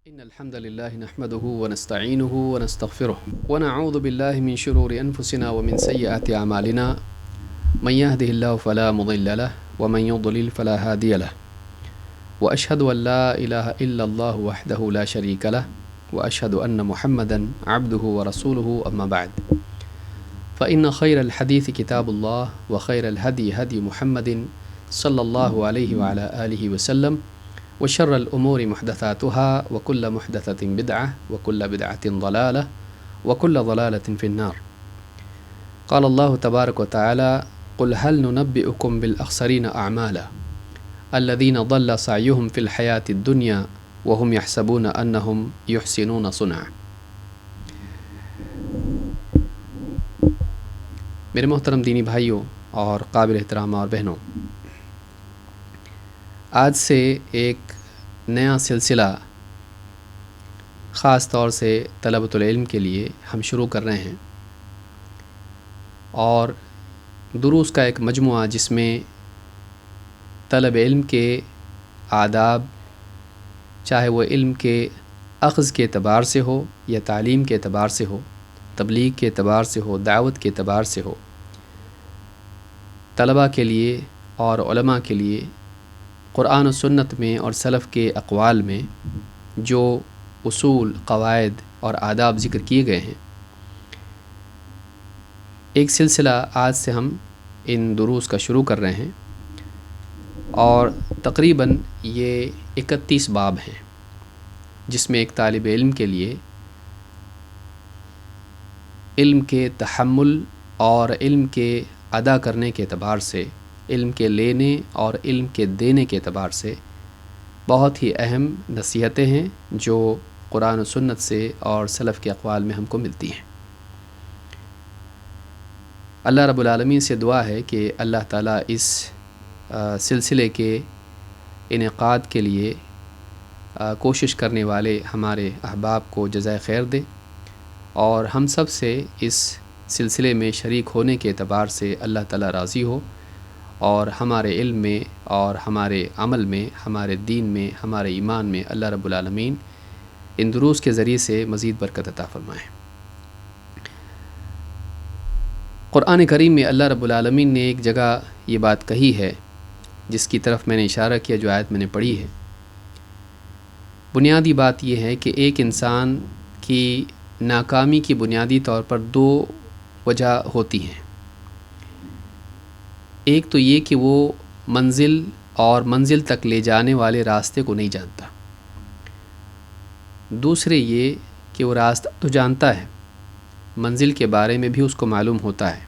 إن الحمد لله نحمده ونستعينه ونستغفره ونعوذ بالله من شرور أنفسنا ومن سيئات أعمالنا من يهده الله فلا مضل له ومن يضلل فلا هادي له وأشهد أن لا إله إلا الله وحده لا شريك له وأشهد أن محمدا عبده ورسوله أما بعد فإن خير الحديث كتاب الله وخير الهدي هدي محمد صلى الله عليه وعلى آله وسلم وشر الأمور محدثاتها وكل محدثة بدعة وكل بدعة ضلالة وكل ضلالة في النار. قال الله تبارك وتعالى: قل هل ننبئكم بالأخسرين أعمالا الذين ضل سعيهم في الحياة الدنيا وهم يحسبون أنهم يحسنون صنعا. میرے محترم دینی بھائیوں اور قابل احترام اور بہنوں، آج سے ایک نیا سلسلہ خاص طور سے طلبۃ العلم کے لیے ہم شروع کر رہے ہیں، اور دروس کا ایک مجموعہ جس میں طلب علم کے آداب، چاہے وہ علم کے اخذ کے اعتبار سے ہو یا تعلیم کے اعتبار سے ہو، تبلیغ کے اعتبار سے ہو، دعوت کے اعتبار سے ہو، طلباء کے لیے اور علماء کے لیے قرآن و سنت میں اور سلف کے اقوال میں جو اصول، قواعد اور آداب ذکر کیے گئے ہیں، ایک سلسلہ آج سے ہم ان دروس کا شروع کر رہے ہیں، اور تقریباً یہ 31 باب ہیں جس میں ایک طالب علم کے لیے علم کے تحمل اور علم کے ادا کرنے کے اعتبار سے، علم کے لینے اور علم کے دینے کے اعتبار سے بہت ہی اہم نصیحتیں ہیں جو قرآن و سنت سے اور سلف کے اقوال میں ہم کو ملتی ہیں۔ اللہ رب العالمین سے دعا ہے کہ اللہ تعالیٰ اس سلسلے کے انعقاد کے لیے کوشش کرنے والے ہمارے احباب کو جزائے خیر دے، اور ہم سب سے اس سلسلے میں شریک ہونے کے اعتبار سے اللہ تعالیٰ راضی ہو، اور ہمارے علم میں اور ہمارے عمل میں، ہمارے دین میں، ہمارے ایمان میں اللہ رب العالمین ان دروس کے ذریعے سے مزید برکت عطا فرمائے۔ قرآن کریم میں اللہ رب العالمین نے ایک جگہ یہ بات کہی ہے جس کی طرف میں نے اشارہ کیا، جو آیت میں نے پڑھی ہے۔ بنیادی بات یہ ہے کہ ایک انسان کی ناکامی کی بنیادی طور پر 2 وجہ ہوتی ہیں۔ ایک تو یہ کہ وہ منزل تک لے جانے والے راستے کو نہیں جانتا، دوسرے یہ کہ وہ راستہ تو جانتا ہے، منزل کے بارے میں بھی اس کو معلوم ہوتا ہے،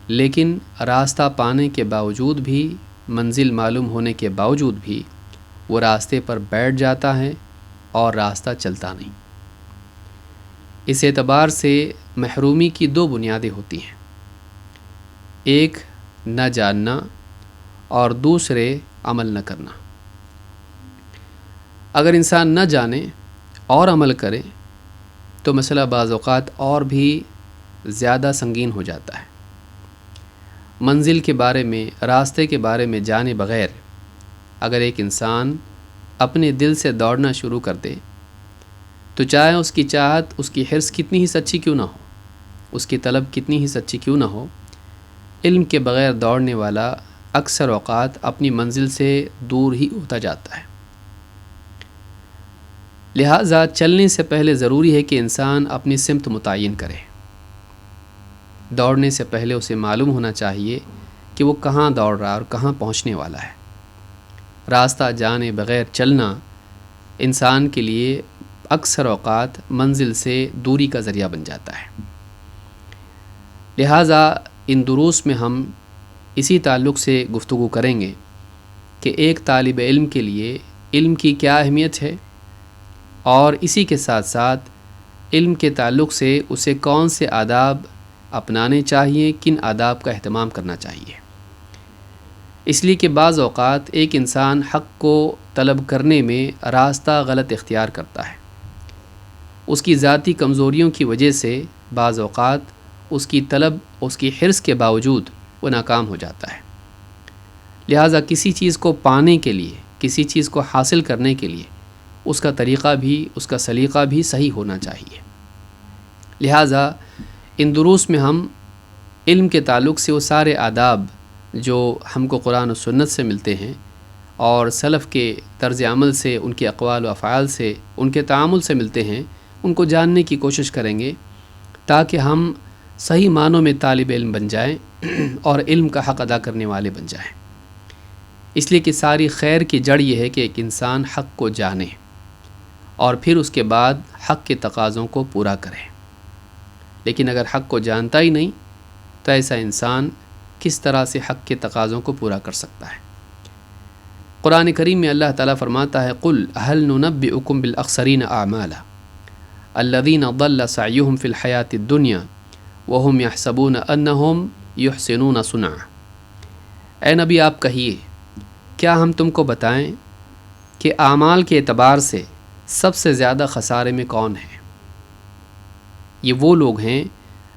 لیکن راستہ پانے کے باوجود بھی، منزل معلوم ہونے کے باوجود بھی وہ راستے پر بیٹھ جاتا ہے اور راستہ چلتا نہیں۔ اس اعتبار سے محرومی کی 2 بنیادیں ہوتی ہیں، ایک نہ جاننا اور دوسرے عمل نہ کرنا۔ اگر انسان نہ جانے اور عمل کرے تو مسئلہ بعض اوقات اور بھی زیادہ سنگین ہو جاتا ہے۔ منزل کے بارے میں، راستے کے بارے میں جانے بغیر اگر ایک انسان اپنے دل سے دوڑنا شروع کر دے تو چاہے اس کی چاہت، اس کی حرص کتنی ہی سچی کیوں نہ ہو، اس کی طلب کتنی ہی سچی کیوں نہ ہو، علم کے بغیر دوڑنے والا اکثر اوقات اپنی منزل سے دور ہی ہوتا جاتا ہے۔ لہٰذا چلنے سے پہلے ضروری ہے کہ انسان اپنی سمت متعین کرے۔ دوڑنے سے پہلے اسے معلوم ہونا چاہیے کہ وہ کہاں دوڑ رہا ہے اور کہاں پہنچنے والا ہے۔ راستہ جانے بغیر چلنا انسان کے لیے اکثر اوقات منزل سے دوری کا ذریعہ بن جاتا ہے۔ لہٰذا ان دروس میں ہم اسی تعلق سے گفتگو کریں گے کہ ایک طالب علم کے لیے علم کی کیا اہمیت ہے، اور اسی کے ساتھ ساتھ علم کے تعلق سے اسے کون سے آداب اپنانے چاہیے، کن آداب کا اہتمام کرنا چاہیے۔ اس لیے کہ بعض اوقات ایک انسان حق کو طلب کرنے میں راستہ غلط اختیار کرتا ہے، اس کی ذاتی کمزوریوں کی وجہ سے بعض اوقات اس کی طلب، اس کی حرص کے باوجود وہ ناکام ہو جاتا ہے۔ لہٰذا کسی چیز کو پانے کے لیے، کسی چیز کو حاصل کرنے کے لیے اس کا طریقہ بھی، اس کا سلیقہ بھی صحیح ہونا چاہیے۔ لہٰذا ان دروس میں ہم علم کے تعلق سے وہ سارے آداب جو ہم کو قرآن و سنت سے ملتے ہیں اور سلف کے طرز عمل سے، ان کے اقوال و افعال سے، ان کے تعامل سے ملتے ہیں، ان کو جاننے کی کوشش کریں گے تاکہ ہم صحیح معنوں میں طالب علم بن جائیں اور علم کا حق ادا کرنے والے بن جائیں۔ اس لیے کہ ساری خیر کی جڑ یہ ہے کہ ایک انسان حق کو جانے اور پھر اس کے بعد حق کے تقاضوں کو پورا کرے۔ لیکن اگر حق کو جانتا ہی نہیں تو ایسا انسان کس طرح سے حق کے تقاضوں کو پورا کر سکتا ہے؟ قرآن کریم میں اللہ تعالیٰ فرماتا ہے قُلْ هَلْ نُنَبِّئُكُمْ بِالْأَخْسَرِينَ أَعْمَالًا الَّذِينَ ضَلَّ سَعْيُهُمْ فِي الْحَيَاةِ الدُّنْيَا وَهُمْ يَحْسَبُونَ أَنَّهُمْ يُحْسِنُونَ صُنْعًا۔ اے نبی آپ کہیے کیا ہم تم کو بتائیں کہ اعمال کے اعتبار سے سب سے زیادہ خسارے میں کون ہیں؟ یہ وہ لوگ ہیں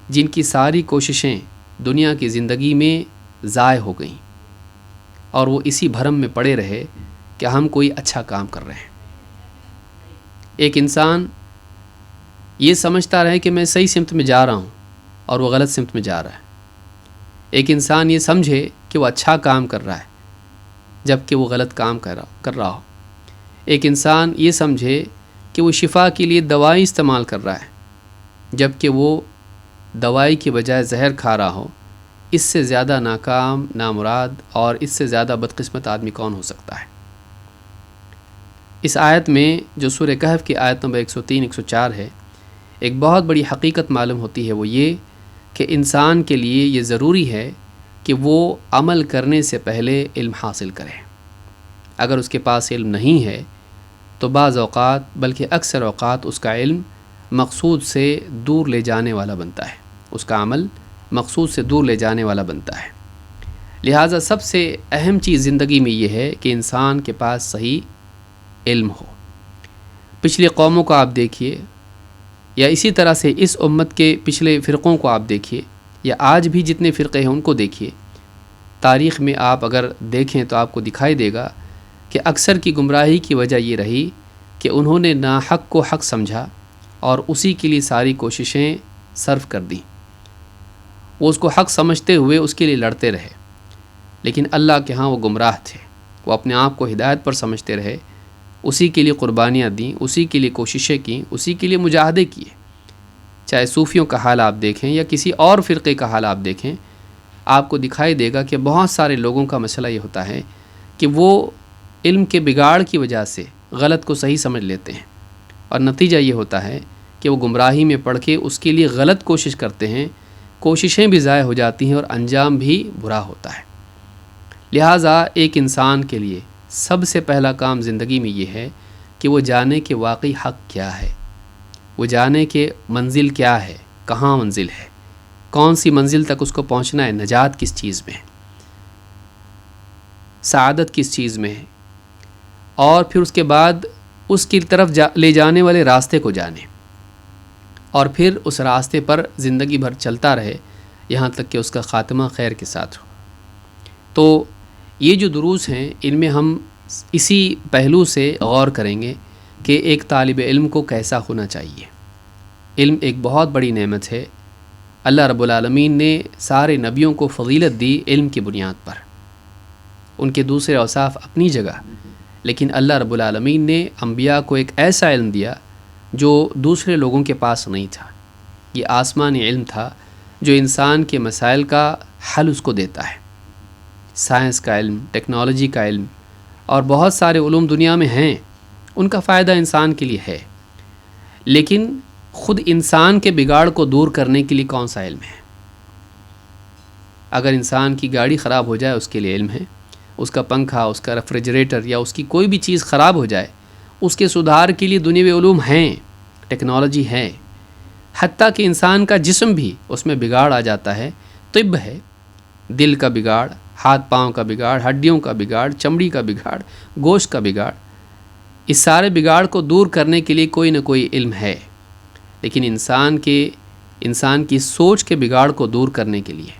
جن کی ساری کوششیں دنیا کی زندگی میں ضائع ہو گئیں اور وہ اسی بھرم میں پڑے رہے کہ ہم کوئی اچھا کام کر رہے ہیں۔ ایک انسان یہ سمجھتا رہے کہ میں صحیح سمت میں جا رہا ہوں اور وہ غلط سمت میں جا رہا ہے۔ ایک انسان یہ سمجھے کہ وہ اچھا کام کر رہا ہے جبکہ وہ غلط کام کر رہا ہو۔ ایک انسان یہ سمجھے کہ وہ شفا کے لیے دوائی استعمال کر رہا ہے جبکہ وہ دوائی کی بجائے زہر کھا رہا ہو۔ اس سے زیادہ ناکام، نامراد اور اس سے زیادہ بدقسمت آدمی کون ہو سکتا ہے؟ اس آیت میں جو سورہ کہف کی آیت نمبر 103 104 ہے، ایک بہت بڑی حقیقت معلوم ہوتی ہے، وہ یہ کہ انسان کے لیے یہ ضروری ہے کہ وہ عمل کرنے سے پہلے علم حاصل کرے۔ اگر اس کے پاس علم نہیں ہے تو بعض اوقات بلکہ اکثر اوقات اس کا علم مقصود سے دور لے جانے والا بنتا ہے، اس کا عمل مقصود سے دور لے جانے والا بنتا ہے۔ لہٰذا سب سے اہم چیز زندگی میں یہ ہے کہ انسان کے پاس صحیح علم ہو۔ پچھلی قوموں کو آپ دیکھیے یا اسی طرح سے اس امت کے پچھلے فرقوں کو آپ دیکھیے یا آج بھی جتنے فرقے ہیں ان کو دیکھیے، تاریخ میں آپ اگر دیکھیں تو آپ کو دکھائی دے گا کہ اکثر کی گمراہی کی وجہ یہ رہی کہ انہوں نے ناحق کو حق سمجھا اور اسی کے لیے ساری کوششیں صرف کر دیں۔ وہ اس کو حق سمجھتے ہوئے اس کے لیے لڑتے رہے، لیکن اللہ کے ہاں وہ گمراہ تھے۔ وہ اپنے آپ کو ہدایت پر سمجھتے رہے، اسی کے لیے قربانیاں دیں، اسی کے لیے کوششیں کیں، اسی کے لیے مجاہدے کیے۔ چاہے صوفیوں کا حال آپ دیکھیں یا کسی اور فرقے کا حال آپ دیکھیں، آپ کو دکھائی دے گا کہ بہت سارے لوگوں کا مسئلہ یہ ہوتا ہے کہ وہ علم کے بگاڑ کی وجہ سے غلط کو صحیح سمجھ لیتے ہیں اور نتیجہ یہ ہوتا ہے کہ وہ گمراہی میں پڑھ کے اس کے لیے غلط کوشش کرتے ہیں، کوششیں بھی ضائع ہو جاتی ہیں اور انجام بھی برا ہوتا ہے۔ لہٰذا ایک انسان کے لیے سب سے پہلا کام زندگی میں یہ ہے کہ وہ جانے کہ واقعی حق کیا ہے، وہ جانے کہ منزل کیا ہے، کہاں منزل ہے، کون سی منزل تک اس کو پہنچنا ہے، نجات کس چیز میں ہے، سعادت کس چیز میں ہے، اور پھر اس کے بعد اس کی طرف لے جانے والے راستے کو جانے اور پھر اس راستے پر زندگی بھر چلتا رہے یہاں تک کہ اس کا خاتمہ خیر کے ساتھ ہو۔ تو یہ جو دروس ہیں ان میں ہم اسی پہلو سے غور کریں گے کہ ایک طالب علم کو کیسا ہونا چاہیے۔ علم ایک بہت بڑی نعمت ہے۔ اللہ رب العالمین نے سارے نبیوں کو فضیلت دی علم کی بنیاد پر، ان کے دوسرے اوصاف اپنی جگہ، لیکن اللہ رب العالمین نے انبیاء کو ایک ایسا علم دیا جو دوسرے لوگوں کے پاس نہیں تھا۔ یہ آسمانی علم تھا جو انسان کے مسائل کا حل اس کو دیتا ہے۔ سائنس کا علم، ٹیکنالوجی کا علم اور بہت سارے علوم دنیا میں ہیں، ان کا فائدہ انسان کے لیے ہے، لیکن خود انسان کے بگاڑ کو دور کرنے کے لیے کون سا علم ہے؟ اگر انسان کی گاڑی خراب ہو جائے اس کے لیے علم ہے، اس کا پنکھا، اس کا ریفریجریٹر یا اس کی کوئی بھی چیز خراب ہو جائے اس کے سدھار کے لیے دنیاوی علوم ہیں، ٹیکنالوجی ہے۔ حتیٰ کہ انسان کا جسم بھی اس میں بگاڑ آ جاتا ہے، طب ہے، دل کا بگاڑ، ہاتھ پاؤں کا بگاڑ، ہڈیوں کا بگاڑ، چمڑی کا بگاڑ، گوشت کا بگاڑ، اس سارے بگاڑ کو دور کرنے کے لیے کوئی نہ کوئی علم ہے۔ لیکن انسان کی سوچ کے بگاڑ کو دور کرنے کے لیے،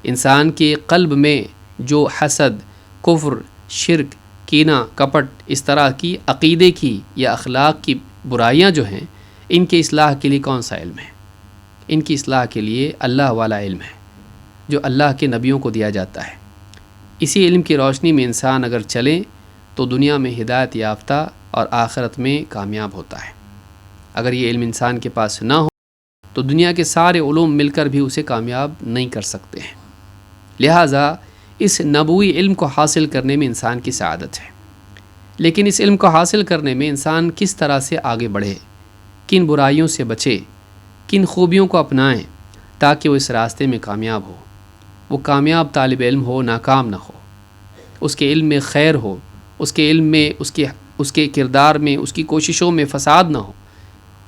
انسان کے قلب میں جو حسد، کفر، شرک، کینہ کپٹ اس طرح کی عقیدے کی یا اخلاق کی برائیاں جو ہیں، ان کی اصلاح کے لیے کون سا علم ہے؟ ان کی اصلاح کے لیے اللہ والا علم ہے جو اللہ کے نبیوں کو دیا جاتا ہے۔ اسی علم کی روشنی میں انسان اگر چلے تو دنیا میں ہدایت یافتہ اور آخرت میں کامیاب ہوتا ہے۔ اگر یہ علم انسان کے پاس نہ ہو تو دنیا کے سارے علوم مل کر بھی اسے کامیاب نہیں کر سکتے ہیں۔ لہٰذا اس نبوی علم کو حاصل کرنے میں انسان کی سعادت ہے، لیکن اس علم کو حاصل کرنے میں انسان کس طرح سے آگے بڑھے، کن برائیوں سے بچے، کن خوبیوں کو اپنائیں تاکہ وہ اس راستے میں کامیاب ہو۔ وہ کامیاب طالب علم ہو، ناکام نہ ہو، اس کے علم میں خیر ہو، اس کے علم میں اس کے کردار میں، اس کی کوششوں میں فساد نہ ہو۔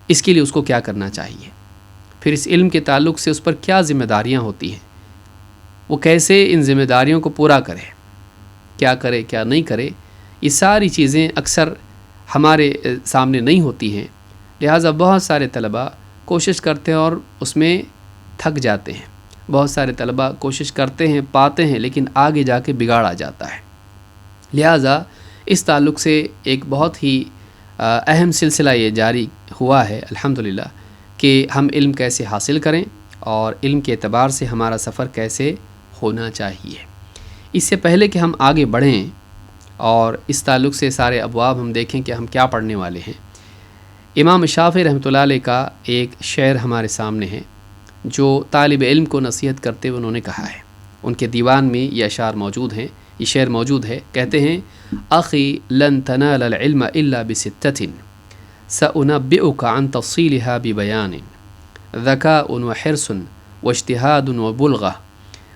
اس کے لیے اس کو کیا کرنا چاہیے؟ پھر اس علم کے تعلق سے اس پر کیا ذمہ داریاں ہوتی ہیں، وہ کیسے ان ذمہ داریوں کو پورا کرے، کیا کرے کیا نہیں کرے، یہ ساری چیزیں اکثر ہمارے سامنے نہیں ہوتی ہیں۔ لہٰذا بہت سارے طلباء کوشش کرتے ہیں اور اس میں تھک جاتے ہیں۔ بہت سارے طلباء کوشش کرتے ہیں، پاتے ہیں، لیکن آگے جا کے بگاڑ آ جاتا ہے۔ لہٰذا اس تعلق سے ایک بہت ہی اہم سلسلہ یہ جاری ہوا ہے الحمدللہ کہ ہم علم کیسے حاصل کریں اور علم کے اعتبار سے ہمارا سفر کیسے ہونا چاہیے۔ اس سے پہلے کہ ہم آگے بڑھیں اور اس تعلق سے سارے ابواب ہم دیکھیں کہ ہم کیا پڑھنے والے ہیں، امام شافعی رحمۃ اللہ علیہ کا ایک شعر ہمارے سامنے ہے جو طالب علم کو نصیحت کرتے ہوئے انہوں نے کہا ہے۔ ان کے دیوان میں یہ اشعار موجود ہیں، یہ شعر موجود ہے۔ کہتے ہیں: اخی لن تنال العلم الا بستۃ سأنبئک عن تفصیلها ببیان ذکاء وحرص واجتہاد وبلغہ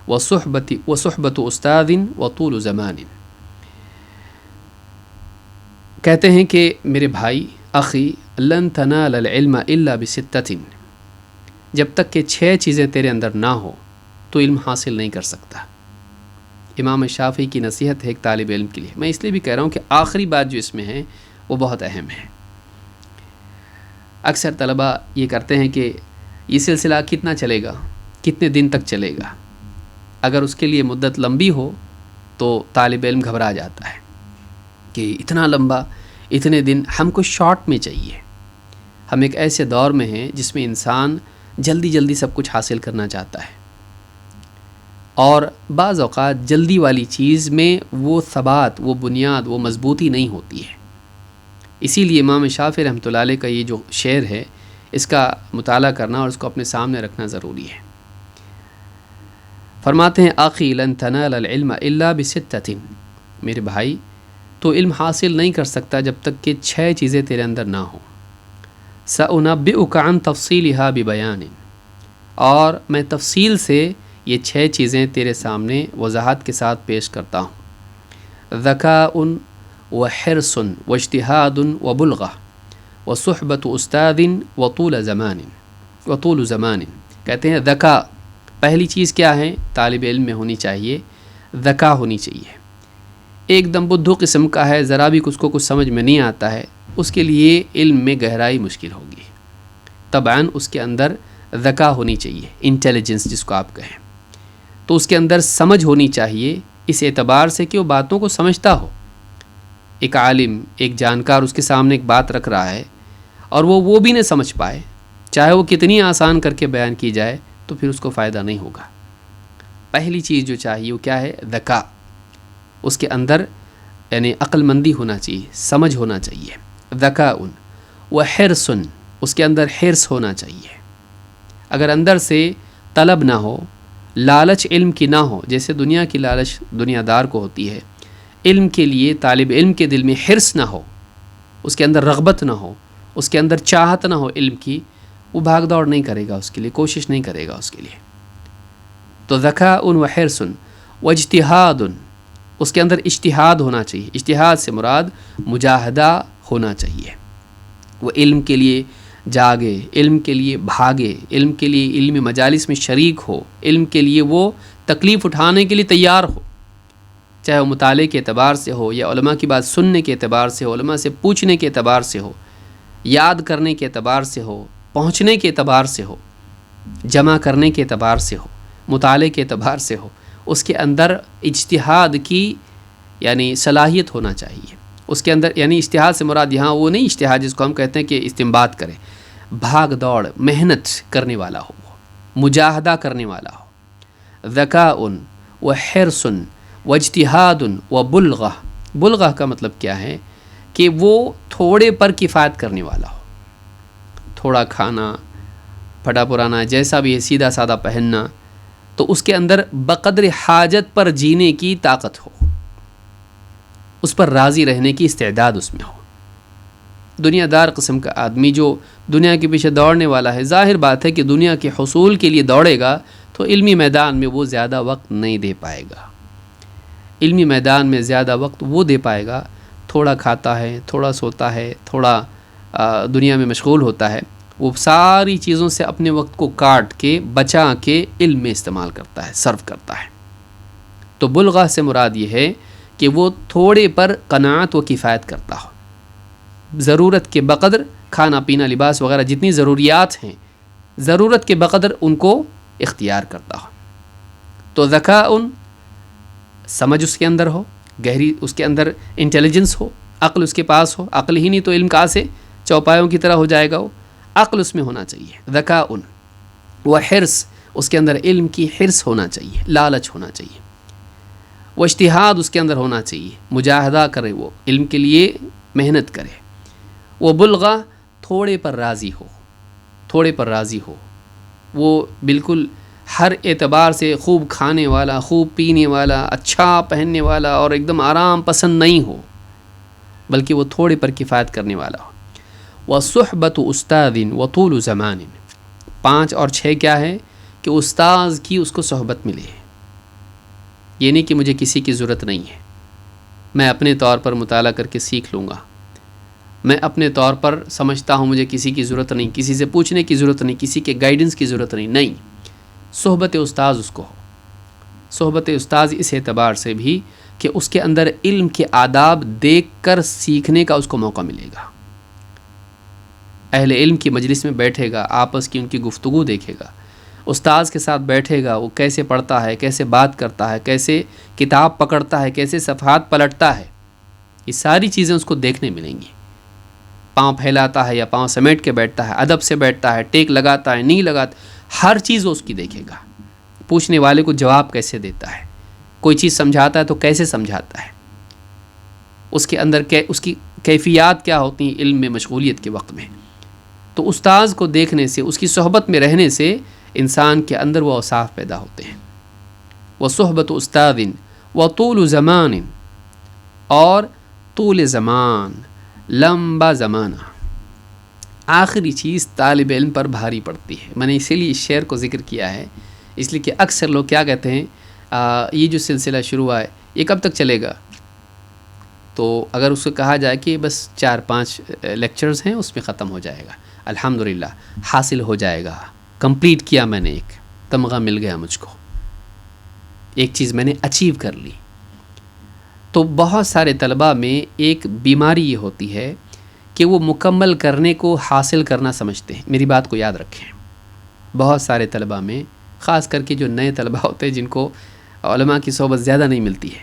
وصحبت استاذ وطول زمان۔ کہتے ہیں کہ میرے بھائی، اخی لن تنال العلم الا بستۃ، جب تک کہ 6 چیزیں تیرے اندر نہ ہو تو علم حاصل نہیں کر سکتا۔ امام شافعی کی نصیحت ہے ایک طالب علم کے لیے۔ میں اس لیے بھی کہہ رہا ہوں کہ آخری بات جو اس میں ہے وہ بہت اہم ہے۔ اکثر طلباء یہ کرتے ہیں کہ یہ سلسلہ کتنا چلے گا، کتنے دن تک چلے گا۔ اگر اس کے لیے مدت لمبی ہو تو طالب علم گھبرا جاتا ہے کہ اتنا لمبا، اتنے دن، ہم کو شارٹ میں چاہیے۔ ہم ایک ایسے دور میں ہیں جس میں انسان جلدی جلدی سب کچھ حاصل کرنا چاہتا ہے، اور بعض اوقات جلدی والی چیز میں وہ ثبات، وہ بنیاد، وہ مضبوطی نہیں ہوتی ہے۔ اسی لیے امام شافعی رحمۃ اللہ علیہ کا یہ جو شعر ہے، اس کا مطالعہ کرنا اور اس کو اپنے سامنے رکھنا ضروری ہے۔ فرماتے ہیں: آخی لن تنال العلم الا بستۃ، میرے بھائی تو علم حاصل نہیں کر سکتا جب تک کہ 6 چیزیں تیرے اندر نہ ہوں۔ سأنبئک عن تفصیلها ببیان، اور میں تفصیل سے یہ 6 چیزیں تیرے سامنے وضاحت کے ساتھ پیش کرتا ہوں۔ ذکاء وحرص واجتہاد وبلغہ وصحبت استاذ وطول زمان۔ کہتے ہیں ذکاء، پہلی چیز کیا ہے؟ طالب علم میں ہونی چاہیے، ذکاء ہونی چاہیے۔ ایک دم بدھو قسم کا ہے، ذرا بھی اس کو کچھ سمجھ میں نہیں آتا ہے، اس کے لیے علم میں گہرائی مشکل ہوگی۔ طبعاً اس کے اندر ذکاء ہونی چاہیے، انٹیلیجنس جس کو آپ کہیں، تو اس کے اندر سمجھ ہونی چاہیے، اس اعتبار سے کہ وہ باتوں کو سمجھتا ہو۔ ایک عالم، ایک جانکار اس کے سامنے ایک بات رکھ رہا ہے اور وہ بھی نہ سمجھ پائے، چاہے وہ کتنی آسان کر کے بیان کی جائے، تو پھر اس کو فائدہ نہیں ہوگا۔ پہلی چیز جو چاہیے وہ کیا ہے؟ ذکاء۔ اس کے اندر یعنی عقل مندی ہونا چاہیے، سمجھ ہونا چاہیے۔ ذکاء وحرص، اس کے اندر حرص ہونا چاہیے۔ اگر اندر سے طلب نہ ہو، لالچ علم کی نہ ہو، جیسے دنیا کی لالچ دنیا دار کو ہوتی ہے، علم کے لیے طالب علم کے دل میں حرص نہ ہو، اس کے اندر رغبت نہ ہو، اس کے اندر چاہت نہ ہو علم کی، وہ بھاگ دوڑ نہیں کرے گا، اس کے لیے کوشش نہیں کرے گا اس کے لیے۔ تو ذکاء وحرص واجتہاد، اس کے اندر اجتہاد ہونا چاہیے۔ اجتہاد سے مراد مجاہدہ ہونا چاہیے۔ وہ علم کے لیے جاگے، علم کے لیے بھاگے، علم کے لیے علم مجالس میں شریک ہو، علم کے لیے وہ تکلیف اٹھانے کے لیے تیار ہو، چاہے وہ مطالعے کے اعتبار سے ہو، یا علماء کی بات سننے کے اعتبار سے ہو، علماء سے پوچھنے کے اعتبار سے ہو، یاد کرنے کے اعتبار سے ہو، پہنچنے کے اعتبار سے ہو، جمع کرنے کے اعتبار سے ہو، مطالعے کے اعتبار سے ہو۔ اس کے اندر اجتہاد کی یعنی صلاحیت ہونا چاہیے اس کے اندر. یعنی اجتہاد سے مراد یہاں وہ نہیں اجتہاد جس کو ہم کہتے ہیں کہ استنباط کرے، بھاگ دوڑ محنت کرنے والا ہو، مجاہدہ کرنے والا ہو. ذکاء و حرص و اجتہاد و بلغہ. بلغہ کا مطلب کیا ہے کہ وہ تھوڑے پر کفایت کرنے والا ہو، تھوڑا کھانا، پھٹا پرانا جیسا بھی ہے، سیدھا سادہ پہننا، تو اس کے اندر بقدر حاجت پر جینے کی طاقت ہو، اس پر راضی رہنے کی استعداد اس میں ہو. دنیا دار قسم کا آدمی جو دنیا کے پیچھے دوڑنے والا ہے، ظاہر بات ہے کہ دنیا کے حصول کے لیے دوڑے گا تو علمی میدان میں وہ زیادہ وقت نہیں دے پائے گا. علمی میدان میں زیادہ وقت وہ دے پائے گا تھوڑا کھاتا ہے، تھوڑا سوتا ہے، تھوڑا دنیا میں مشغول ہوتا ہے. وہ ساری چیزوں سے اپنے وقت کو کاٹ کے بچا کے علم میں استعمال کرتا ہے، صرف کرتا ہے. تو بلغہ سے مراد یہ ہے کہ وہ تھوڑے پر قناعت و کفایت کرتا ہو، ضرورت کے بقدر کھانا پینا لباس وغیرہ جتنی ضروریات ہیں ضرورت کے بقدر ان کو اختیار کرتا ہو. تو ذکاء سمجھ اس کے اندر ہو، گہری اس کے اندر انٹیلیجنس ہو، عقل اس کے پاس ہو. عقل ہی نہیں تو علم کہاں سے چوپایوں کی طرح ہو جائے گا. وہ عقل اس میں ہونا چاہیے. ذکاء و حرص، اس کے اندر علم کی حرص ہونا چاہیے، لالچ ہونا چاہیے. وہ اجتہاد اس کے اندر ہونا چاہیے، مجاہدہ کرے، وہ علم کے لیے محنت کرے. وہ بلغہ تھوڑے پر راضی ہو، تھوڑے پر راضی ہو. وہ بالکل ہر اعتبار سے خوب کھانے والا، خوب پینے والا، اچھا پہننے والا اور ایک دم آرام پسند نہیں ہو، بلکہ وہ تھوڑے پر کفایت کرنے والا ہو. وصحبت استاد وطول زمان. 5 اور 6 کیا ہے کہ استاذ کی اس کو صحبت ملے. یہ نہیں کہ مجھے کسی کی ضرورت نہیں ہے، میں اپنے طور پر مطالعہ کر کے سیکھ لوں گا، میں اپنے طور پر سمجھتا ہوں، مجھے کسی کی ضرورت نہیں، کسی سے پوچھنے کی ضرورت نہیں، کسی کے گائیڈنس کی ضرورت نہیں. نہیں، صحبت استاذ اس کو ہو. صحبت استاذ اس اعتبار سے بھی کہ اس کے اندر علم کے آداب دیکھ کر سیکھنے کا اس کو موقع ملے گا. اہل علم کی مجلس میں بیٹھے گا، آپس کی ان کی گفتگو دیکھے گا، استاذ کے ساتھ بیٹھے گا، وہ کیسے پڑھتا ہے، کیسے بات کرتا ہے، کیسے کتاب پکڑتا ہے، کیسے صفحات پلٹتا ہے، یہ ساری چیزیں اس کو دیکھنے ملیں گی. پاؤں پھیلاتا ہے یا پاؤں سمیٹ کے بیٹھتا ہے، ادب سے بیٹھتا ہے، ٹیک لگاتا ہے، نہیں لگاتا، ہر چیز وہ اس کی دیکھے گا. پوچھنے والے کو جواب کیسے دیتا ہے، کوئی چیز سمجھاتا ہے تو کیسے سمجھاتا ہے، اس کے اندر اس کی کیفیات کیا ہوتی ہیں علم میں مشغولیت کے وقت میں. تو استاذ کو دیکھنے سے، اس کی صحبت میں رہنے سے انسان کے اندر وہ اوصاف پیدا ہوتے ہیں. وہ صحبت استاد و طول زمان، اور طول زمان، لمبا زمانہ. آخری چیز طالب علم پر بھاری پڑتی ہے. میں نے اسی لیے اس شعر کو ذکر کیا ہے، اس لیے کہ اکثر لوگ کیا کہتے ہیں یہ جو سلسلہ شروع ہوا ہے یہ کب تک چلے گا. تو اگر اس کو کہا جائے کہ بس 4-5 لیکچرز ہیں اس میں ختم ہو جائے گا، الحمدللہ حاصل ہو جائے گا، کمپلیٹ کیا میں نے، ایک تمغہ مل گیا مجھ کو، ایک چیز میں نے اچیو کر لی. تو بہت سارے طلباء میں ایک بیماری یہ ہوتی ہے کہ وہ مکمل کرنے کو حاصل کرنا سمجھتے ہیں. میری بات کو یاد رکھیں. بہت سارے طلباء میں، خاص کر کے جو نئے طلباء ہوتے ہیں جن کو علماء کی صحبت زیادہ نہیں ملتی ہے،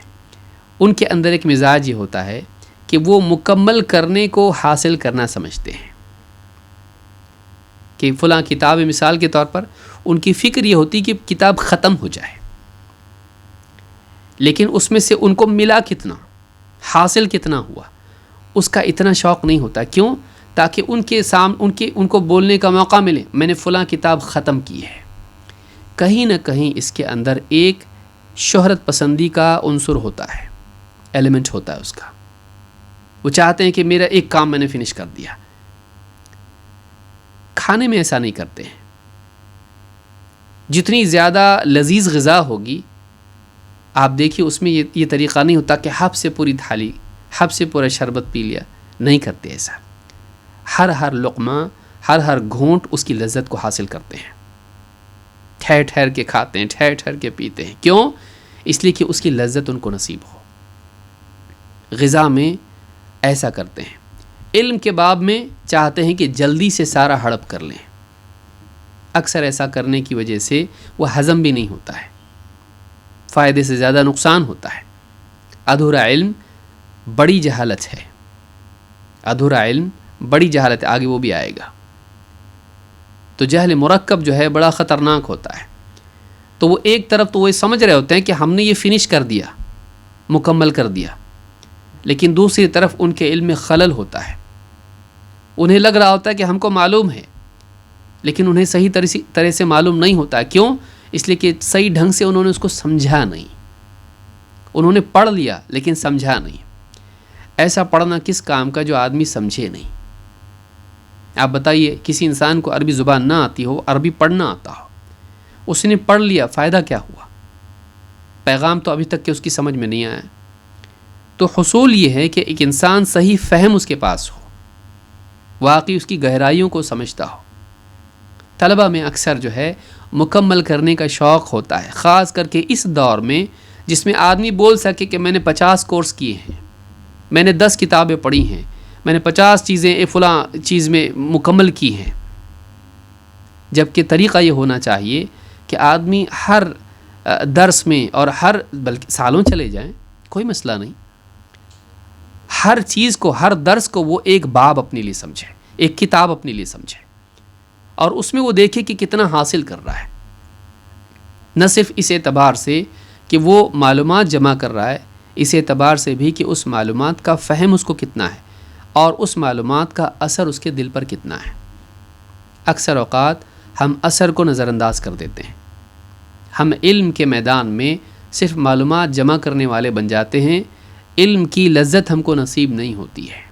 ان کے اندر ایک مزاج یہ ہوتا ہے کہ وہ مکمل کرنے کو حاصل کرنا سمجھتے ہیں. کہ فلاں کتاب، مثال کے طور پر ان کی فکر یہ ہوتی کہ کتاب ختم ہو جائے، لیکن اس میں سے ان کو ملا کتنا، حاصل کتنا ہوا، اس کا اتنا شوق نہیں ہوتا. کیوں؟ تاکہ ان کے سامنے ان کو بولنے کا موقع ملے، میں نے فلاں کتاب ختم کی ہے. کہیں نہ کہیں اس کے اندر ایک شہرت پسندی کا عنصر ہوتا ہے، ایلیمنٹ ہوتا ہے اس کا. وہ چاہتے ہیں کہ میرا ایک کام میں نے فنش کر دیا. کھانے میں ایسا نہیں کرتے ہیں. جتنی زیادہ لذیذ غذا ہوگی، آپ دیکھیے اس میں یہ طریقہ نہیں ہوتا کہ حب سے پوری تھالی، حب سے پورا شربت پی لیا، نہیں کرتے ایسا. ہر لقمہ، ہر گھونٹ اس کی لذت کو حاصل کرتے ہیں، ٹھہر ٹھہر کے کھاتے ہیں، ٹھہر ٹھہر کے پیتے ہیں. کیوں؟ اس لیے کہ اس کی لذت ان کو نصیب ہو. غذا میں ایسا کرتے ہیں. علم کے باب میں چاہتے ہیں کہ جلدی سے سارا ہڑپ کر لیں. اکثر ایسا کرنے کی وجہ سے وہ ہضم بھی نہیں ہوتا ہے، فائدے سے زیادہ نقصان ہوتا ہے. ادھورا علم بڑی جہالت ہے، ادھورا علم بڑی جہالت ہے، آگے وہ بھی آئے گا۔ تو جہل مرکب جو ہے بڑا خطرناک ہوتا ہے۔ تو وہ ایک طرف تو وہ سمجھ رہے ہوتے ہیں کہ ہم نے یہ فنش کر دیا، مکمل کر دیا، لیکن دوسری طرف ان کے علم میں خلل ہوتا ہے۔ انہیں لگ رہا ہوتا ہے کہ ہم کو معلوم ہے، لیکن انہیں صحیح طرح سے معلوم نہیں ہوتا۔ کیوں؟ اس لیے کہ صحیح ڈھنگ سے انہوں نے اس کو سمجھا نہیں۔ انہوں نے پڑھ لیا لیکن سمجھا نہیں۔ ایسا پڑھنا کس کام کا جو آدمی سمجھے نہیں؟ آپ بتائیے، کسی انسان کو عربی زبان نہ آتی ہو، عربی پڑھنا آتا ہو، اس نے پڑھ لیا، فائدہ کیا ہوا؟ پیغام تو ابھی تک کہ اس کی سمجھ میں نہیں آیا۔ تو حصول یہ ہے کہ ایک انسان صحیح فہم اس کے پاس ہو، واقعی اس کی گہرائیوں کو سمجھتا ہو۔ طلبہ میں اکثر جو ہے مکمل کرنے کا شوق ہوتا ہے، خاص کر کے اس دور میں جس میں آدمی بول سکے کہ میں نے 50 کورس کیے ہیں، میں نے 10 کتابیں پڑھی ہیں، میں نے 50 چیزیں فلاں چیز میں مکمل کی ہیں۔ جبکہ طریقہ یہ ہونا چاہیے کہ آدمی ہر درس میں، اور بلکہ سالوں چلے جائیں کوئی مسئلہ نہیں، ہر چیز کو، ہر درس کو وہ ایک باب اپنے لیے سمجھے، ایک کتاب اپنے لیے سمجھے، اور اس میں وہ دیکھے کہ کتنا حاصل کر رہا ہے۔ نہ صرف اس اعتبار سے کہ وہ معلومات جمع کر رہا ہے، اس اعتبار سے بھی کہ اس معلومات کا فہم اس کو کتنا ہے، اور اس معلومات کا اثر اس کے دل پر کتنا ہے۔ اکثر اوقات ہم اثر کو نظر انداز کر دیتے ہیں، ہم علم کے میدان میں صرف معلومات جمع کرنے والے بن جاتے ہیں، علم کی لذت ہم کو نصیب نہیں ہوتی ہے۔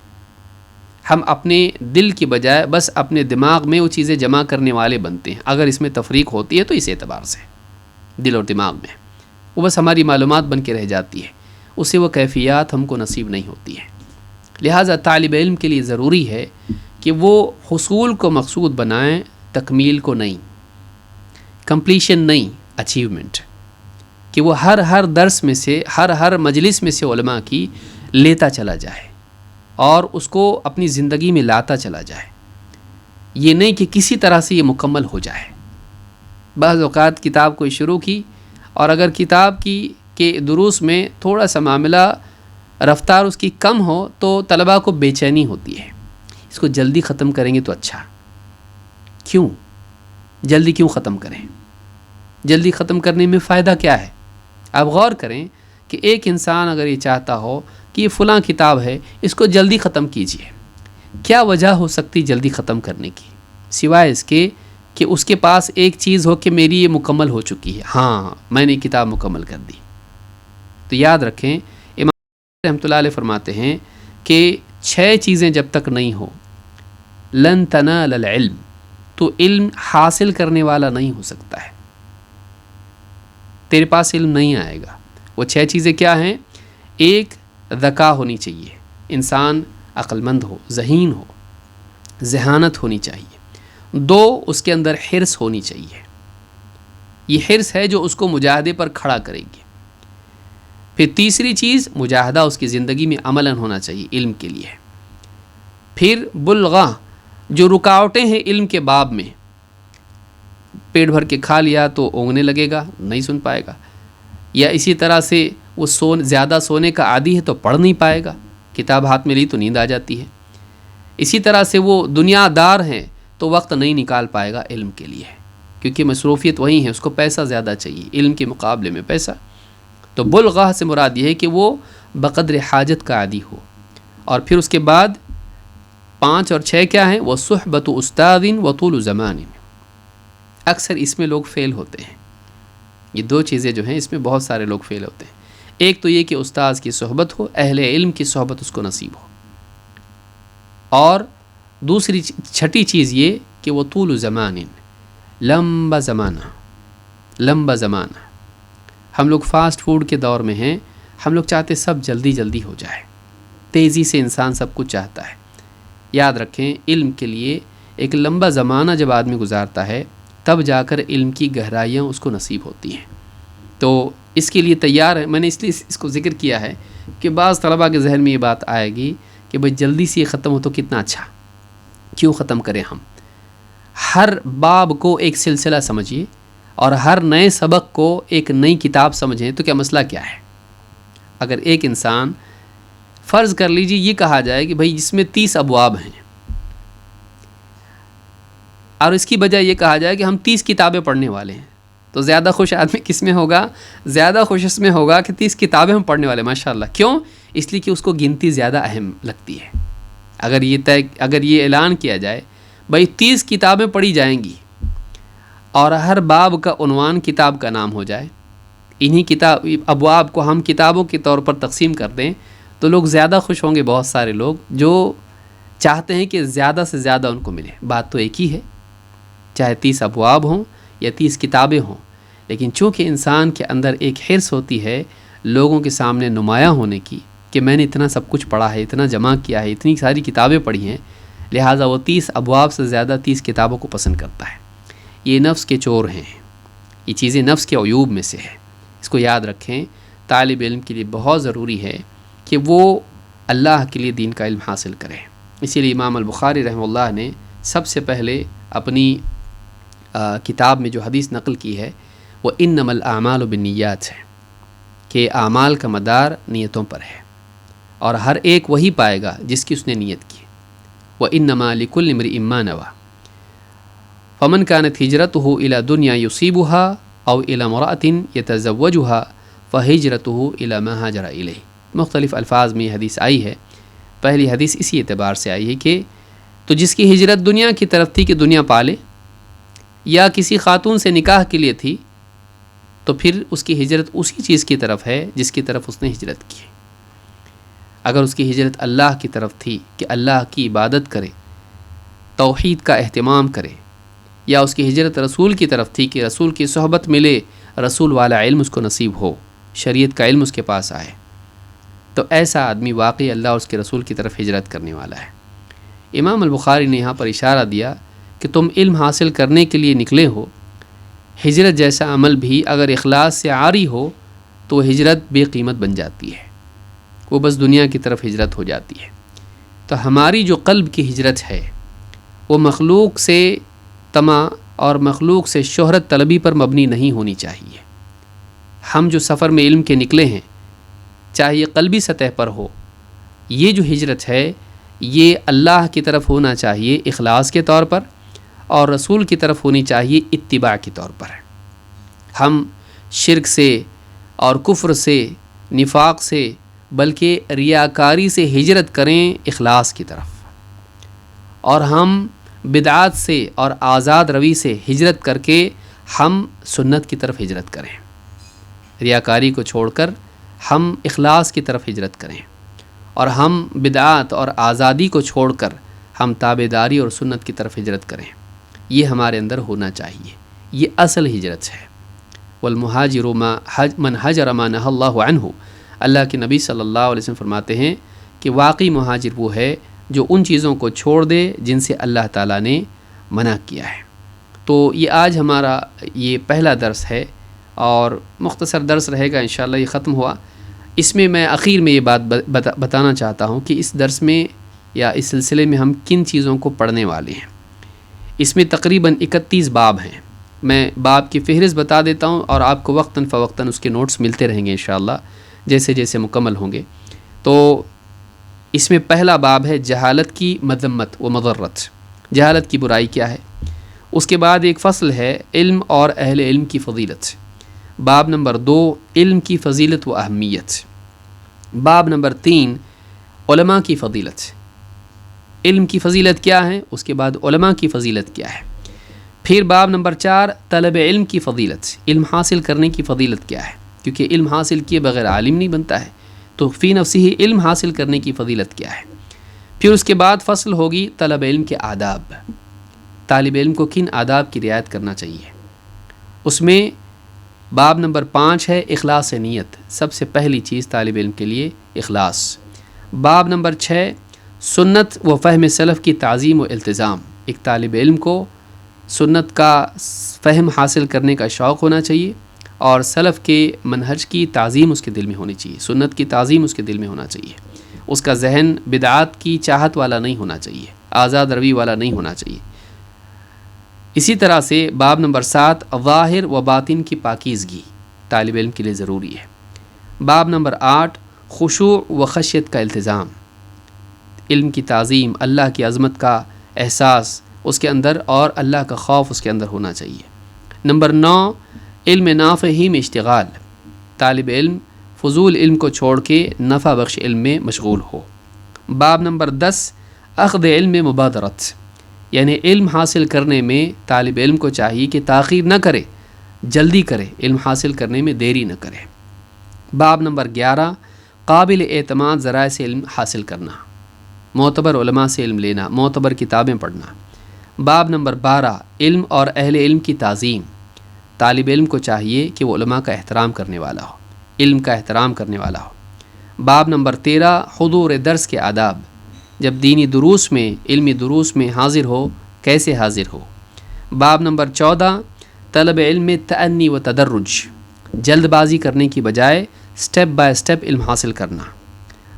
ہم اپنے دل کی بجائے بس اپنے دماغ میں وہ چیزیں جمع کرنے والے بنتے ہیں۔ اگر اس میں تفریق ہوتی ہے تو اس اعتبار سے دل اور دماغ میں وہ بس ہماری معلومات بن کے رہ جاتی ہے، اسے وہ کیفیات ہم کو نصیب نہیں ہوتی ہے۔ لہٰذا طالب علم کے لیے ضروری ہے کہ وہ حصول کو مقصود بنائیں، تکمیل کو نہیں، کمپلیشن نہیں، اچیومنٹ، کہ وہ ہر درس میں سے، ہر مجلس میں سے علماء کی لیتا چلا جائے اور اس کو اپنی زندگی میں لاتا چلا جائے۔ یہ نہیں کہ کسی طرح سے یہ مکمل ہو جائے۔ بعض اوقات کتاب کوئی شروع کی، اور اگر کتاب کی کے دروس میں تھوڑا سا معاملہ رفتار اس کی کم ہو تو طلباء کو بے چینی ہوتی ہے، اس کو جلدی ختم کریں گے تو اچھا۔ کیوں جلدی کیوں ختم کریں؟ جلدی ختم کرنے میں فائدہ کیا ہے؟ آپ غور کریں کہ ایک انسان اگر یہ چاہتا ہو کہ یہ فلاں کتاب ہے، اس کو جلدی ختم کیجئے، کیا وجہ ہو سکتی جلدی ختم کرنے کی، سوائے اس کے کہ اس کے پاس ایک چیز ہو کہ میری یہ مکمل ہو چکی ہے، ہاں میں نے کتاب مکمل کر دی۔ تو یاد رکھیں، امام رحمۃ اللہ علیہ فرماتے ہیں کہ 6 چیزیں جب تک نہیں ہو، لن تنال العلم، تو علم حاصل کرنے والا نہیں ہو سکتا ہے، تیرے پاس علم نہیں آئے گا۔ وہ 6 چیزیں کیا ہیں؟ ایک، ذکا ہونی چاہیے، انسان عقل مند ہو، ذہین ہو، ذہانت ہونی چاہیے۔ 2، اس کے اندر حرص ہونی چاہیے، یہ حرص ہے جو اس کو مجاہدے پر کھڑا کرے گی۔ پھر تیسری چیز، مجاہدہ اس کی زندگی میں عملاً ہونا چاہیے علم کے لیے۔ پھر بلغہ، جو رکاوٹیں ہیں علم کے باب میں، پیٹ بھر کے کھا لیا تو اونگنے لگے گا، نہیں سن پائے گا، یا اسی طرح سے وہ زیادہ سونے کا عادی ہے تو پڑھ نہیں پائے گا، کتاب ہاتھ میں لی تو نیند آ جاتی ہے۔ اسی طرح سے وہ دنیا دار ہیں تو وقت نہیں نکال پائے گا علم کے لیے، کیونکہ مصروفیت وہی ہے، اس کو پیسہ زیادہ چاہیے، علم کے مقابلے میں پیسہ۔ تو بلغہ سے مراد یہ ہے کہ وہ بقدر حاجت کا عادی ہو۔ اور پھر اس کے بعد 5 اور 6 کیا ہیں؟ وہ صحبت استاد و طول زمان۔ اکثر اس میں لوگ فیل ہوتے ہیں، یہ 2 چیزیں جو ہیں اس میں بہت سارے لوگ فیل ہوتے ہیں۔ ایک تو یہ کہ استاذ کی صحبت ہو، اہل علم کی صحبت اس کو نصیب ہو، اور دوسری 6ٹھی چیز یہ کہ وہ طول زمان، لمبا زمانہ۔ ہم لوگ فاسٹ فوڈ کے دور میں ہیں، ہم لوگ چاہتے سب جلدی جلدی ہو جائے، تیزی سے انسان سب کچھ چاہتا ہے۔ یاد رکھیں، علم کے لیے ایک لمبا زمانہ جب آدمی گزارتا ہے تب جا کر علم کی گہرائیاں اس کو نصیب ہوتی ہیں۔ تو اس کے لیے تیار ہے۔ میں نے اس لیے اس کو ذکر کیا ہے کہ بعض طلباء کے ذہن میں یہ بات آئے گی کہ بھئی جلدی سے یہ ختم ہو تو کتنا اچھا، کیوں ختم کریں ہم؟ ہر باب کو ایک سلسلہ سمجھیے، اور ہر نئے سبق کو ایک نئی کتاب سمجھیں، تو کیا مسئلہ کیا ہے؟ اگر ایک انسان فرض کر لیجیے یہ کہا جائے کہ بھائی جس میں 30 ابواب ہیں اور اس کی بجائے یہ کہا جائے کہ ہم 30 کتابیں پڑھنے والے ہیں، تو زیادہ خوش آدمی کس میں ہوگا؟ زیادہ خوش اس میں ہوگا کہ 30 کتابیں ہم پڑھنے والے، ماشاء اللہ۔ کیوں؟ اس لیے کہ اس کو گنتی زیادہ اہم لگتی ہے۔ اگر یہ اعلان کیا جائے بھائی 30 کتابیں پڑھی جائیں گی اور ہر باب کا عنوان کتاب کا نام ہو جائے، انہی ابواب کو ہم کتابوں کے طور پر تقسیم کر دیں، تو لوگ زیادہ خوش ہوں گے، بہت سارے لوگ جو چاہتے ہیں کہ زیادہ سے زیادہ ان کو ملے۔ بات تو ایک ہی ہے، چاہے 30 ابواب ہوں یا 30 کتابیں ہوں، لیکن چونکہ انسان کے اندر ایک حرص ہوتی ہے لوگوں کے سامنے نمایاں ہونے کی کہ میں نے اتنا سب کچھ پڑھا ہے، اتنا جمع کیا ہے، اتنی ساری کتابیں پڑھی ہیں، لہٰذا وہ 30 ابواب سے زیادہ 30 کتابوں کو پسند کرتا ہے۔ یہ نفس کے چور ہیں، یہ چیزیں نفس کے عیوب میں سے ہے، اس کو یاد رکھیں۔ طالب علم کے لیے بہت ضروری ہے کہ وہ اللہ کے لیے دین کا علم حاصل کرے۔ اسی لیے امام البخاری رحمہ اللہ نے سب سے پہلے اپنی کتاب میں جو حدیث نقل کی ہے وہ انما الاعمال بالنیات ہے، کہ اعمال کا مدار نیتوں پر ہے، اور ہر ایک وہی پائے گا جس کی اس نے نیت کی۔ وَإِنَّمَا لِكُلِّ امْرِئٍ مَّا نَوَىٰ فَمَنْ كَانَتْ هِجْرَتُهُ إِلَىٰ دُنْيَا يُصِيبُهَا أَوْ إِلَىٰ امْرَأَةٍ يَتَزَوَّجُهَا فَهِجْرَتُهُ إِلَىٰ مَا هَاجَرَ إِلَيْهِ۔ مختلف الفاظ میں یہ حدیث آئی ہے۔ پہلی حدیث اسی اعتبار سے آئی ہے کہ تو جس کی ہجرت دنیا کی طرف تھی کہ دنیا پالے، یا کسی خاتون سے نکاح کے لیے تھی، تو پھر اس کی ہجرت اسی چیز کی طرف ہے جس کی طرف اس نے ہجرت کی۔ اگر اس کی ہجرت اللہ کی طرف تھی کہ اللہ کی عبادت کرے، توحید کا اہتمام کرے، یا اس کی ہجرت رسول کی طرف تھی کہ رسول کی صحبت ملے، رسول والا علم اس کو نصیب ہو، شریعت کا علم اس کے پاس آئے، تو ایسا آدمی واقعی اللہ اور اس کے رسول کی طرف ہجرت کرنے والا ہے۔ امام البخاری نے یہاں پر اشارہ دیا کہ تم علم حاصل کرنے کے لیے نکلے ہو، ہجرت جیسا عمل بھی اگر اخلاص سے عاری ہو تو ہجرت بے قیمت بن جاتی ہے، وہ بس دنیا کی طرف ہجرت ہو جاتی ہے۔ تو ہماری جو قلب کی ہجرت ہے وہ مخلوق سے طمع اور مخلوق سے شہرت طلبی پر مبنی نہیں ہونی چاہیے۔ ہم جو سفر میں علم کے نکلے ہیں، چاہے یہ قلبی سطح پر ہو، یہ جو ہجرت ہے یہ اللہ کی طرف ہونا چاہیے اخلاص کے طور پر، اور رسول کی طرف ہونی چاہیے اتباع کے طور پر۔ ہم شرک سے اور کفر سے، نفاق سے، بلکہ ریاکاری سے ہجرت کریں اخلاص کی طرف، اور ہم بدعات سے اور آزاد روی سے ہجرت کر کے ہم سنت کی طرف ہجرت کریں، ریاکاری کو چھوڑ کر ہم اخلاص کی طرف ہجرت کریں، اور ہم بدعات اور آزادی کو چھوڑ کر ہم تابعداری اور سنت کی طرف ہجرت کریں۔ یہ ہمارے اندر ہونا چاہیے، یہ اصل ہجرت ہے۔ والمہاجر من ہجر ما نہی اللہ عنہ، اللہ کے نبی صلی اللہ علیہ وسلم فرماتے ہیں کہ واقعی مہاجر وہ ہے جو ان چیزوں کو چھوڑ دے جن سے اللہ تعالیٰ نے منع کیا ہے۔ تو یہ آج ہمارا یہ پہلا درس ہے، اور مختصر درس رہے گا انشاءاللہ، یہ ختم ہوا۔ اس میں میں آخر میں یہ بات بتانا چاہتا ہوں کہ اس درس میں یا اس سلسلے میں ہم کن چیزوں کو پڑھنے والے ہیں۔ اس میں تقریباً 31 باب ہیں۔ میں باب کی فہرست بتا دیتا ہوں، اور آپ کو وقتاً فوقتاً اس کے نوٹس ملتے رہیں گے انشاءاللہ جیسے جیسے مکمل ہوں گے۔ تو اس میں پہلا باب ہے جہالت کی مذمت و مضرت، جہالت کی برائی کیا ہے۔ اس کے بعد ایک فصل ہے علم اور اہل علم کی فضیلت۔ باب نمبر 2 علم کی فضیلت و اہمیت۔ باب نمبر 3 علماء کی فضیلت۔ علم کی فضیلت کیا ہے، اس کے بعد علماء کی فضیلت کیا ہے۔ پھر باب نمبر 4 طلب علم کی فضیلت، علم حاصل کرنے کی فضیلت کیا ہے، کیونکہ علم حاصل کیے بغیر عالم نہیں بنتا ہے، تو فی نفسی ہی علم حاصل کرنے کی فضیلت کیا ہے۔ پھر اس کے بعد فصل ہوگی طلب علم کے آداب، طالب علم کو کن آداب کی رعایت کرنا چاہیے۔ اس میں باب نمبر 5 ہے اخلاص نیت، سب سے پہلی چیز طالب علم کے لیے اخلاص۔ باب نمبر 6 سنت و فہم سلف کی تعظیم و التزام، ایک طالب علم کو سنت کا فہم حاصل کرنے کا شوق ہونا چاہیے، اور سلف کے منہج کی تعظیم اس کے دل میں ہونی چاہیے، سنت کی تعظیم اس کے دل میں ہونا چاہیے۔ اس کا ذہن بدعات کی چاہت والا نہیں ہونا چاہیے، آزاد روی والا نہیں ہونا چاہیے۔ اسی طرح سے باب نمبر 7 ظاہر و باطن کی پاکیزگی طالب علم کے لیے ضروری ہے۔ باب نمبر 8 خشوع و خشیت کا التزام، علم کی تعظیم، اللہ کی عظمت کا احساس اس کے اندر اور اللہ کا خوف اس کے اندر ہونا چاہیے۔ نمبر 9، علم نافع ہی میں اشتغال، طالب علم فضول علم کو چھوڑ کے نفع بخش علم میں مشغول ہو۔ باب نمبر 10، اخذ علم میں مبادرت، یعنی علم حاصل کرنے میں طالب علم کو چاہیے کہ تاخیر نہ کرے، جلدی کرے، علم حاصل کرنے میں دیری نہ کرے۔ باب نمبر 11، قابل اعتماد ذرائع سے علم حاصل کرنا، معتبر علماء سے علم لینا، معتبر کتابیں پڑھنا۔ باب نمبر 12، علم اور اہل علم کی تعظیم، طالب علم کو چاہیے کہ وہ علماء کا احترام کرنے والا ہو، علم کا احترام کرنے والا ہو۔ باب نمبر 13، حضور درس کے آداب، جب دینی دروس میں، علمی دروس میں حاضر ہو کیسے حاضر ہو۔ باب نمبر 14، طلب علم میں تأنی و تدرج، جلد بازی کرنے کی بجائے سٹیپ بائی سٹیپ علم حاصل کرنا۔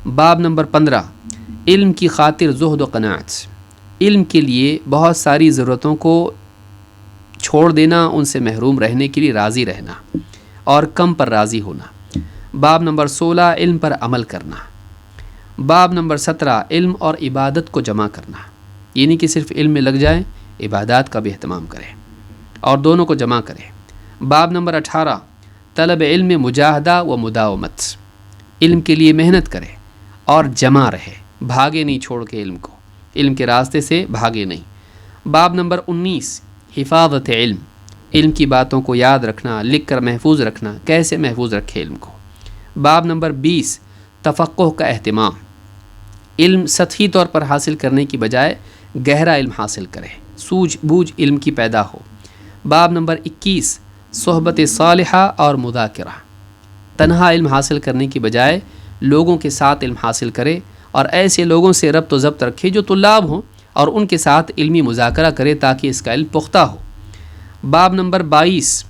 باب نمبر 15، علم کی خاطر زہد و قناعت، علم کے لیے بہت ساری ضرورتوں کو چھوڑ دینا، ان سے محروم رہنے کے لیے راضی رہنا اور کم پر راضی ہونا۔ باب نمبر 16، علم پر عمل کرنا۔ باب نمبر 17، علم اور عبادت کو جمع کرنا، یعنی کہ صرف علم میں لگ جائیں، عبادات کا بھی اہتمام کریں اور دونوں کو جمع کریں۔ باب نمبر 18، طلب علم میں مجاہدہ و مداومت، علم کے لیے محنت کرے اور جمع رہے، بھاگے نہیں چھوڑ کے علم کو، علم کے راستے سے بھاگے نہیں۔ باب نمبر 19، حفاظت علم، علم کی باتوں کو یاد رکھنا، لکھ کر محفوظ رکھنا، کیسے محفوظ رکھے علم کو۔ باب نمبر 20، تفقہ کا اہتمام، علم سطحی طور پر حاصل کرنے کی بجائے گہرا علم حاصل کرے، سوجھ بوجھ علم کی پیدا ہو۔ باب نمبر 21، صحبت صالحہ اور مذاکرہ، تنہا علم حاصل کرنے کی بجائے لوگوں کے ساتھ علم حاصل کرے اور ایسے لوگوں سے ربط و ضبط رکھے جو طلاب ہوں اور ان کے ساتھ علمی مذاکرہ کرے تاکہ اس کا علم پختہ ہو۔ باب نمبر 22،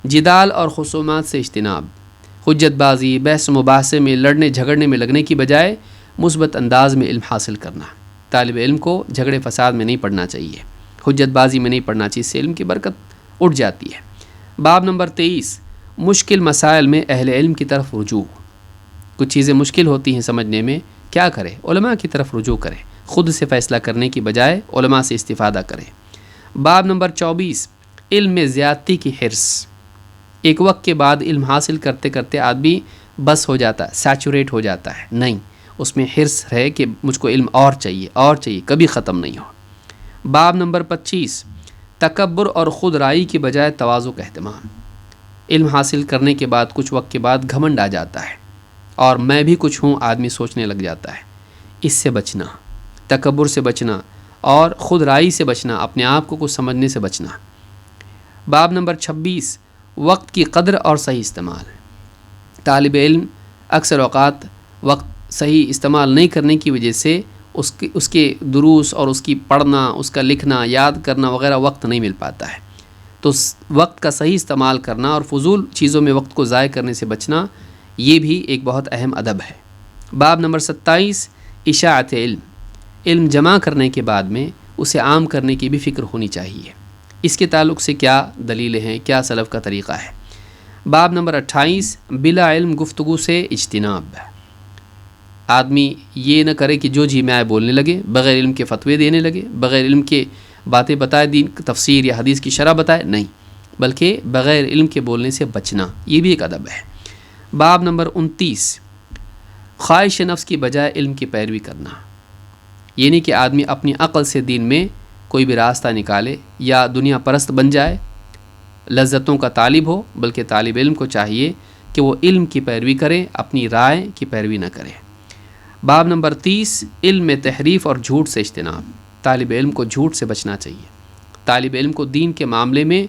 جدال اور خصومات سے اجتناب، حجت بازی، بحث مباحثے میں لڑنے جھگڑنے میں لگنے کی بجائے مثبت انداز میں علم حاصل کرنا۔ طالب علم کو جھگڑے فساد میں نہیں پڑھنا چاہیے، حجت بازی میں نہیں پڑھنا چاہیے، اس سے علم کی برکت اٹھ جاتی ہے۔ باب نمبر 23، مشکل مسائل میں اہل علم کی طرف رجوع، کچھ چیزیں مشکل ہوتی ہیں سمجھنے میں، کیا کرے؟ علماء کی طرف رجوع کرے، خود سے فیصلہ کرنے کی بجائے علماء سے استفادہ کرے۔ باب نمبر 24، علم میں زیادتی کی حرص، ایک وقت کے بعد علم حاصل کرتے کرتے آدمی بس ہو جاتا ہے، سیچوریٹ ہو جاتا ہے، نہیں، اس میں حرص ہے کہ مجھ کو علم اور چاہیے اور چاہیے، کبھی ختم نہیں ہو۔ باب نمبر 25، تکبر اور خود رائی کی بجائے تواضع کا اہتمام، علم حاصل کرنے کے بعد کچھ وقت کے بعد گھمنڈ آ جاتا ہے اور میں بھی کچھ ہوں آدمی سوچنے لگ جاتا ہے، اس سے بچنا، تکبر سے بچنا اور خود رائی سے بچنا، اپنے آپ کو کچھ سمجھنے سے بچنا۔ باب نمبر 26، وقت کی قدر اور صحیح استعمال، طالب علم اکثر اوقات وقت صحیح استعمال نہیں کرنے کی وجہ سے اس کے دروس اور اس کی پڑھنا، اس کا لکھنا، یاد کرنا وغیرہ وقت نہیں مل پاتا ہے، تو وقت کا صحیح استعمال کرنا اور فضول چیزوں میں وقت کو ضائع کرنے سے بچنا، یہ بھی ایک بہت اہم ادب ہے۔ باب نمبر 27، اشاعت علم، علم جمع کرنے کے بعد میں اسے عام کرنے کی بھی فکر ہونی چاہیے، اس کے تعلق سے کیا دلیلیں ہیں، کیا سلف کا طریقہ ہے۔ باب نمبر 28، بلا علم گفتگو سے اجتناب، آدمی یہ نہ کرے کہ جو جی میں آئے بولنے لگے، بغیر علم کے فتوے دینے لگے، بغیر علم کے باتیں بتائے، دین تفسیر یا حدیث کی شرح بتائے، نہیں، بلکہ بغیر علم کے بولنے سے بچنا، یہ بھی ایک ادب ہے۔ باب نمبر 29، خواہش نفس کی بجائے علم کی پیروی کرنا، یعنی کہ آدمی اپنی عقل سے دین میں کوئی بھی راستہ نکالے یا دنیا پرست بن جائے، لذتوں کا طالب ہو، بلکہ طالب علم کو چاہیے کہ وہ علم کی پیروی کرے، اپنی رائے کی پیروی نہ کرے۔ باب نمبر 30، علم میں تحریف اور جھوٹ سے اجتناب، طالب علم کو جھوٹ سے بچنا چاہیے، طالب علم کو دین کے معاملے میں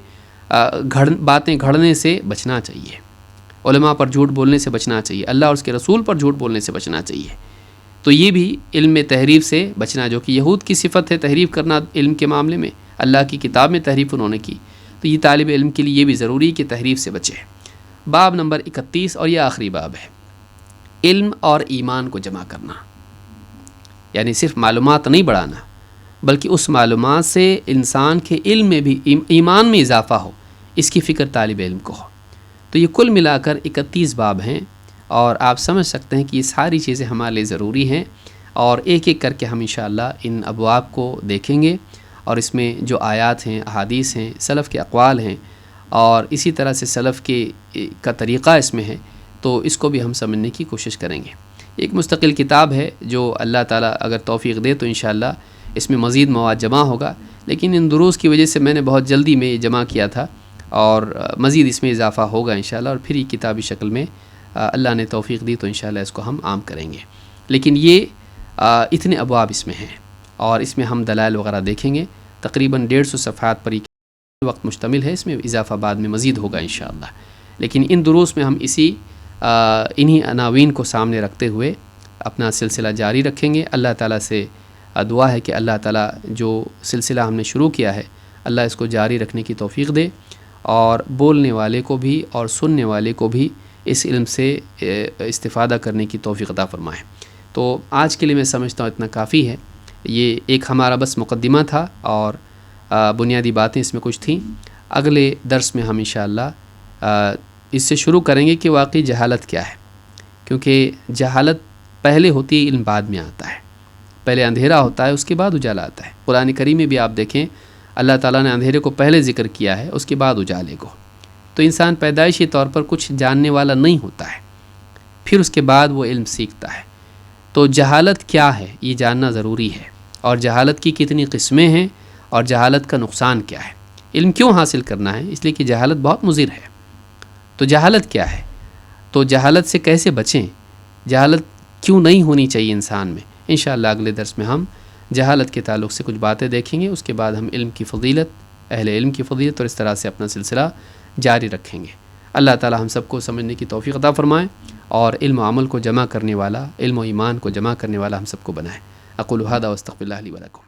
باتیں گھڑنے سے بچنا چاہیے، علماء پر جھوٹ بولنے سے بچنا چاہیے، اللہ اور اس کے رسول پر جھوٹ بولنے سے بچنا چاہیے۔ تو یہ بھی علم میں تحریف سے بچنا، جو کہ یہود کی صفت ہے تحریف کرنا علم کے معاملے میں، اللہ کی کتاب میں تحریف انہوں نے کی، تو یہ طالب علم کے لیے یہ بھی ضروری کہ تحریف سے بچے۔ باب نمبر 31 اور یہ آخری باب ہے، علم اور ایمان کو جمع کرنا، یعنی صرف معلومات نہیں بڑھانا، بلکہ اس معلومات سے انسان کے علم میں بھی ایمان میں اضافہ ہو، اس کی فکر طالب علم کو ہو۔ تو یہ کل ملا کر 31 باب ہیں۔ اور آپ سمجھ سکتے ہیں کہ یہ ساری چیزیں ہمارے لیے ضروری ہیں، اور ایک ایک کر کے ہم انشاءاللہ ان ابواب کو دیکھیں گے، اور اس میں جو آیات ہیں، احادیث ہیں، سلف کے اقوال ہیں، اور اسی طرح سے سلف کا طریقہ اس میں ہے، تو اس کو بھی ہم سمجھنے کی کوشش کریں گے۔ ایک مستقل کتاب ہے جو اللہ تعالیٰ اگر توفیق دے تو انشاءاللہ اس میں مزید مواد جمع ہوگا، لیکن ان دروس کی وجہ سے میں نے بہت جلدی میں یہ جمع کیا تھا، اور مزید اس میں اضافہ ہوگا انشاءاللہ، اور پھر یہ کتابی شکل میں اللہ نے توفیق دی تو انشاءاللہ اس کو ہم عام کریں گے۔ لیکن یہ اتنے ابواب اس میں ہیں، اور اس میں ہم دلائل وغیرہ دیکھیں گے۔ تقریباً 150 صفحات پر یہ وقت مشتمل ہے، اس میں اضافہ بعد میں مزید ہوگا انشاءاللہ۔ لیکن ان دروس میں ہم انہی عناوین کو سامنے رکھتے ہوئے اپنا سلسلہ جاری رکھیں گے۔ اللہ تعالیٰ سے دعا ہے کہ اللہ تعالیٰ جو سلسلہ ہم نے شروع کیا ہے، اللہ اس کو جاری رکھنے کی توفیق دے، اور بولنے والے کو بھی اور سننے والے کو بھی اس علم سے استفادہ کرنے کی توفیق عطا فرمائے۔ تو آج کے لیے میں سمجھتا ہوں اتنا کافی ہے۔ یہ ایک ہمارا بس مقدمہ تھا، اور بنیادی باتیں اس میں کچھ تھیں۔ اگلے درس میں ہم انشاءاللہ اس سے شروع کریں گے کہ واقعی جہالت کیا ہے، کیونکہ جہالت پہلے ہوتی ہے، علم بعد میں آتا ہے۔ پہلے اندھیرا ہوتا ہے، اس کے بعد اجالا آتا ہے۔ قرآن کریم میں بھی آپ دیکھیں اللہ تعالیٰ نے اندھیرے کو پہلے ذکر کیا ہے، اس کے بعد اجالے کو۔ تو انسان پیدائشی طور پر کچھ جاننے والا نہیں ہوتا ہے، پھر اس کے بعد وہ علم سیکھتا ہے۔ تو جہالت کیا ہے یہ جاننا ضروری ہے، اور جہالت کی کتنی قسمیں ہیں، اور جہالت کا نقصان کیا ہے۔ علم کیوں حاصل کرنا ہے؟ اس لیے کہ جہالت بہت مضر ہے۔ تو جہالت کیا ہے؟ تو جہالت سے کیسے بچیں؟ جہالت کیوں نہیں ہونی چاہیے انسان میں؟ انشاءاللہ اگلے درس میں ہم جہالت کے تعلق سے کچھ باتیں دیکھیں گے، اس کے بعد ہم علم کی فضیلت، اہل علم کی فضیلت، اور اس طرح سے اپنا سلسلہ جاری رکھیں گے۔ اللہ تعالی ہم سب کو سمجھنے کی توفیق عطا فرمائے، اور علم و عمل کو جمع کرنے والا، علم و ایمان کو جمع کرنے والا ہم سب کو بنائے۔ اقول ھذا واستغفر اللہ لی ولکم۔